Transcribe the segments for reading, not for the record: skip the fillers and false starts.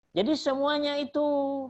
Jadi semuanya itu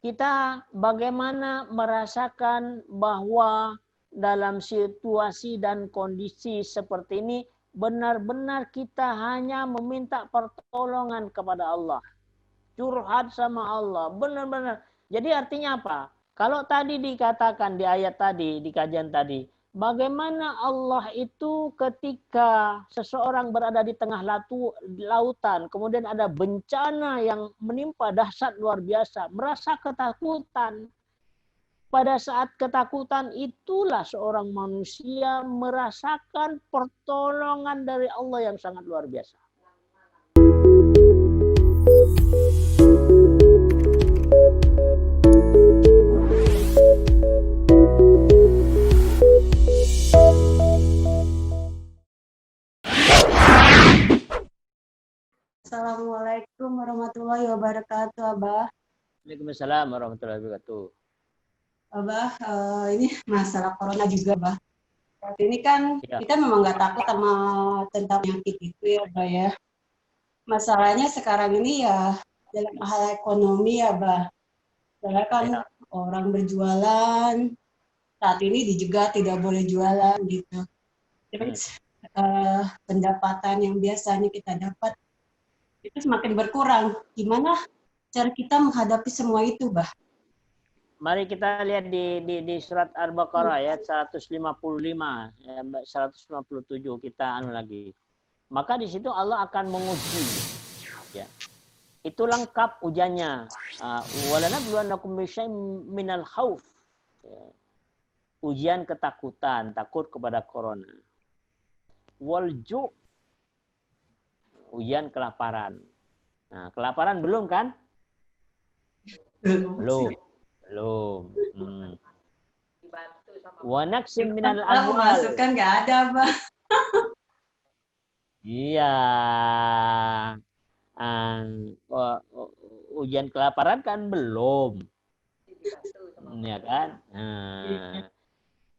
kita bagaimana merasakan bahwa dalam situasi dan kondisi seperti ini benar-benar kita hanya meminta pertolongan kepada Allah. Curhat sama Allah, benar-benar. Jadi artinya apa? Kalau tadi dikatakan di ayat tadi, di kajian tadi, bagaimana Allah itu ketika seseorang berada di tengah lautan, kemudian ada bencana yang menimpa dahsyat luar biasa, merasa ketakutan. Pada saat ketakutan itulah seorang manusia merasakan pertolongan dari Allah yang sangat luar biasa. Assalamualaikum warahmatullahi wabarakatuh, Abah. Waalaikumsalam warahmatullahi wabarakatuh. Abah, ini masalah corona juga, Abah. Saat ini kan kita memang nggak takut sama tentang penyakit itu ya, Abah ya. Masalahnya sekarang ini ya dalam hal ekonomi ya, Abah. Karena kan orang berjualan, saat ini dijegat tidak boleh jualan gitu. Terus pendapatan yang biasanya kita dapat itu semakin berkurang. Gimana cara kita menghadapi semua itu, Bah? Mari kita lihat di surat Al-Baqarah ayat 155, 157 kita lagi. Maka di situ Allah akan menguji. Ya. Itu lengkap ujiannya. Walanabluwannakum bisyai'in minal khauf. Ujian ketakutan, takut kepada corona. Walju, ujian kelaparan. Nah, kelaparan belum kan? Belum. Wanaksim minal amwal. Masukan nggak ada, Bang. Iya. Ujian kelaparan kan belum. Ya kan?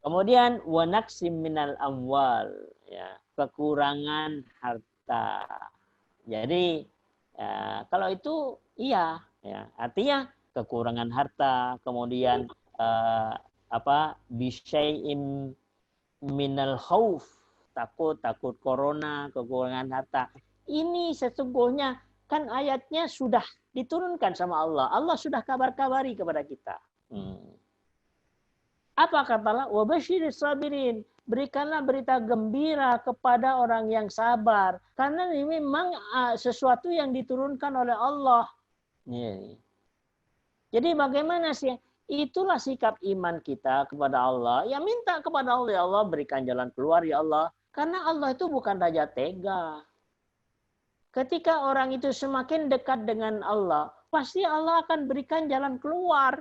Kemudian wanaksim minal amwal, ya, kekurangan harta. Jadi kalau itu iya, ya, artinya kekurangan harta, kemudian bisyai'im minal khauf, takut corona, kekurangan harta. Ini sesungguhnya kan ayatnya sudah diturunkan sama Allah. Allah sudah kabar-kabari kepada kita. Apa kata Allah? Wabasyiris sabirin. Berikanlah berita gembira kepada orang yang sabar. Karena ini memang sesuatu yang diturunkan oleh Allah. Jadi bagaimana sih? Itulah sikap iman kita kepada Allah. Ya minta kepada Allah, ya Allah berikan jalan keluar ya Allah. Karena Allah itu bukan raja tega. Ketika orang itu semakin dekat dengan Allah, pasti Allah akan berikan jalan keluar.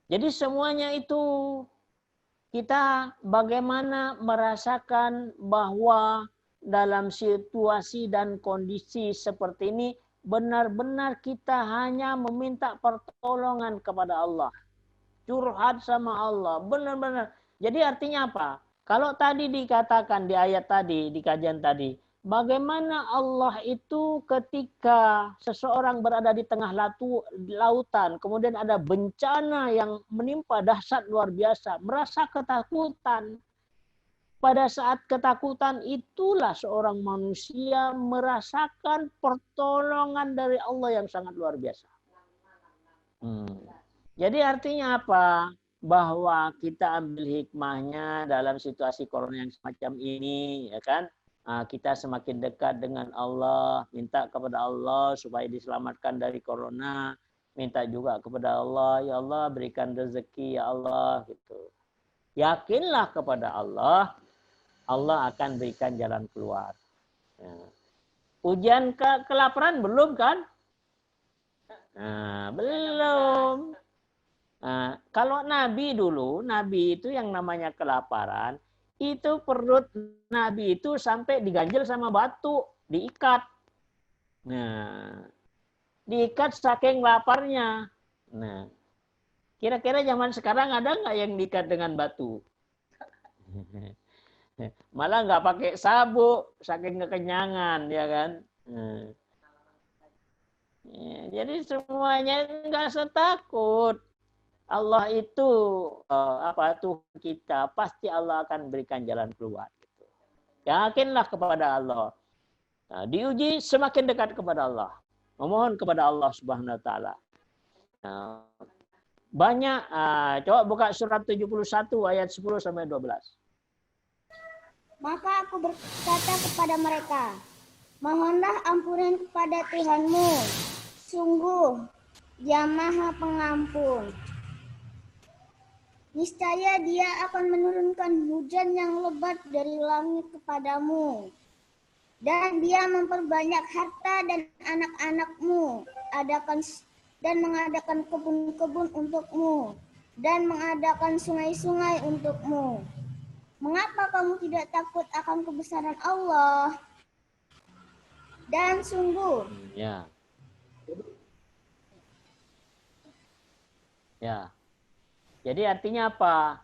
Jadi semuanya itu kita bagaimana merasakan bahwa dalam situasi dan kondisi seperti ini benar-benar kita hanya meminta pertolongan kepada Allah. Curhat sama Allah, benar-benar. Jadi artinya apa? Kalau tadi dikatakan di ayat tadi, di kajian tadi, bagaimana Allah itu ketika seseorang berada di tengah lautan, kemudian ada bencana yang menimpa dahsyat luar biasa, merasa ketakutan. Pada saat ketakutan itulah seorang manusia merasakan pertolongan dari Allah yang sangat luar biasa. Jadi artinya apa? Bahwa kita ambil hikmahnya dalam situasi corona yang semacam ini, ya kan? Kita semakin dekat dengan Allah, minta kepada Allah supaya diselamatkan dari corona, minta juga kepada Allah, ya Allah berikan rezeki ya Allah gitu. Yakinlah kepada Allah, Allah akan berikan jalan keluar. Ya. Ujian kelaparan belum kan? Belum. Kalau Nabi dulu, Nabi itu yang namanya kelaparan, itu perut Nabi itu sampai diganjel sama batu, diikat. Nah, diikat saking laparnya. Nah, kira-kira zaman sekarang ada nggak yang diikat dengan batu? Malah nggak pakai sabuk, saking kekenyangan, ya kan. Jadi semuanya nggak usah takut. Allah itu Tuhan kita, pasti Allah akan berikan jalan keluar. Yakinlah kepada Allah. Nah, diuji semakin dekat kepada Allah. Memohon kepada Allah Subhanahu wa taala. Nah, banyak coba buka surat 71 ayat 10 sampai 12. Maka aku berkata kepada mereka, mohonlah ampunan kepada Tuhanmu. Sungguh, Dia Maha Pengampun. Niscaya Dia akan menurunkan hujan yang lebat dari langit kepadamu. Dan Dia memperbanyak harta dan anak-anakmu, dan mengadakan kebun-kebun untukmu, dan mengadakan sungai-sungai untukmu. Mengapa kamu tidak takut akan kebesaran Allah? Dan sungguh, Ya. Jadi artinya apa?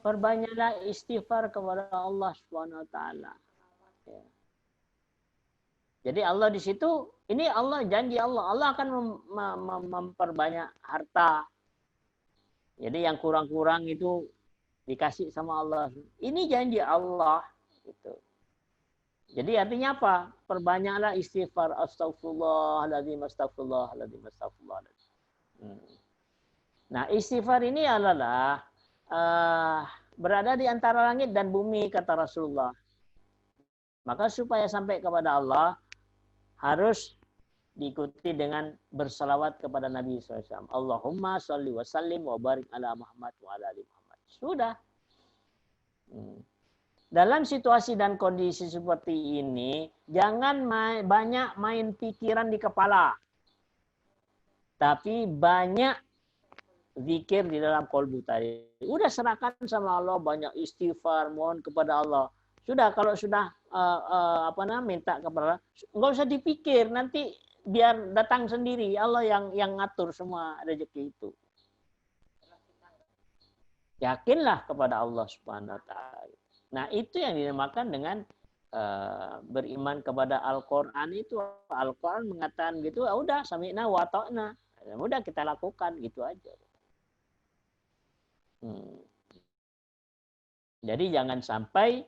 Perbanyaklah istighfar kepada Allah Subhanahu wa taala. Ya. Jadi Allah di situ, ini Allah janji Allah akan memperbanyak harta. Jadi yang kurang-kurang itu dikasih sama Allah. Ini janji Allah gitu. Jadi artinya apa? Perbanyaklah istighfar, astagfirullahaladzim, astagfirullahaladzim, astagfirullahaladzim. Nah, istighfar ini adalah berada di antara langit dan bumi, kata Rasulullah. Maka supaya sampai kepada Allah, harus diikuti dengan bersalawat kepada Nabi SAW. Allahumma sholli wa sallim wa barik ala Muhammad wa ala ali Muhammad. Sudah. Dalam situasi dan kondisi seperti ini, jangan banyak main pikiran di kepala. Tapi banyak zikir di dalam kolbu tadi. Udah serahkan sama Allah, banyak istighfar, mohon kepada Allah. Sudah, kalau sudah minta kepada Allah, nggak usah dipikir, nanti biar datang sendiri. Allah yang ngatur semua rezeki itu. Yakinlah kepada Allah Subhanahu wa taala. Nah, itu yang dinamakan dengan beriman kepada Al-Qur'an itu. Al-Qur'an mengatakan gitu, udah sami'na wa ta'na. Udah kita lakukan gitu aja. Jadi jangan sampai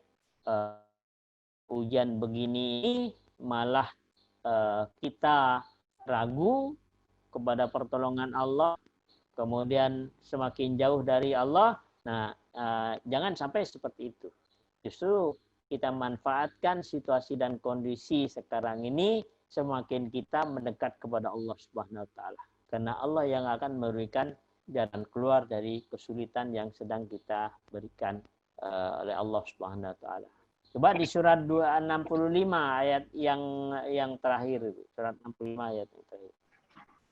ujian begini malah kita ragu kepada pertolongan Allah, kemudian semakin jauh dari Allah. Nah, jangan sampai seperti itu. Justru kita manfaatkan situasi dan kondisi sekarang ini semakin kita mendekat kepada Allah Subhanahu wa taala. Karena Allah yang akan memberikan jalan keluar dari kesulitan yang sedang kita berikan oleh Allah Subhanahu wa taala. Coba di surat 265 ayat yang terakhir itu. Surat 65 ayat yang terakhir.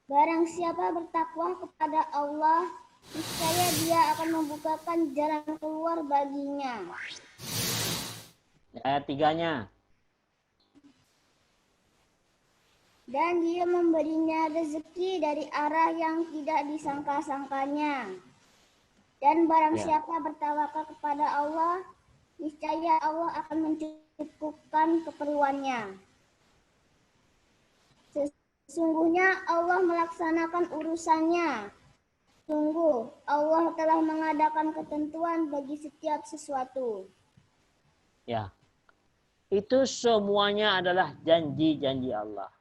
barang siapa bertakwa kepada Allah, niscaya Dia akan membukakan jalan keluar baginya. Ayat 3-nya. Dan Dia memberinya rezeki dari arah yang tidak disangka-sangkanya. Dan barang siapa bertawakal kepada Allah, niscaya Allah akan mencukupkan keperluannya. Sesungguhnya Allah melaksanakan urusannya. Sungguh, Allah telah mengadakan ketentuan bagi setiap sesuatu. Ya. Itu semuanya adalah janji-janji Allah.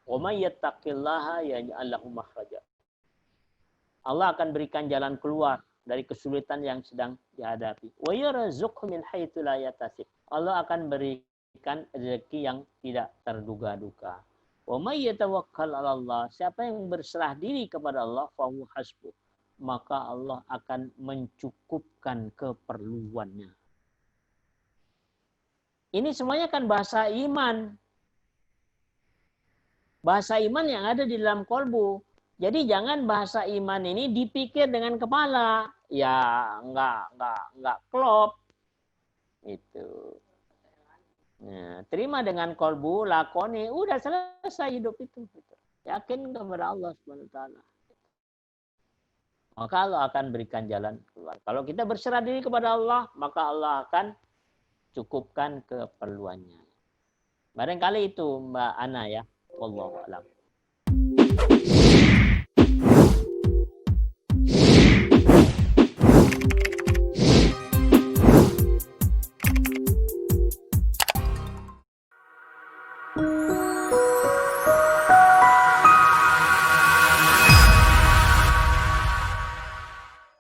Wa may yattaqillaha yaj'al lahu makhraja. Allah akan berikan jalan keluar dari kesulitan yang sedang dihadapi. Wa yarzuqhu min haitsu la yahtasib. Allah akan berikan rezeki yang tidak terduga-duga. Wa may yatawakkal 'ala Allah, siapa yang berserah diri kepada Allah, fa huwa hasbuh, maka Allah akan mencukupkan keperluannya. Ini semuanya kan bahasa iman. Bahasa iman yang ada di dalam kolbu. Jadi jangan bahasa iman ini dipikir dengan kepala. Ya enggak klop. Itu. Nah, terima dengan kolbu, lakoni, udah selesai hidup itu. Yakin kepada Allah Subhanahu wa taala. Maka Allah akan berikan jalan keluar. Kalau kita berserah diri kepada Allah, maka Allah akan cukupkan keperluannya. Barangkali itu Mbak Ana ya. Wallahu a'lam.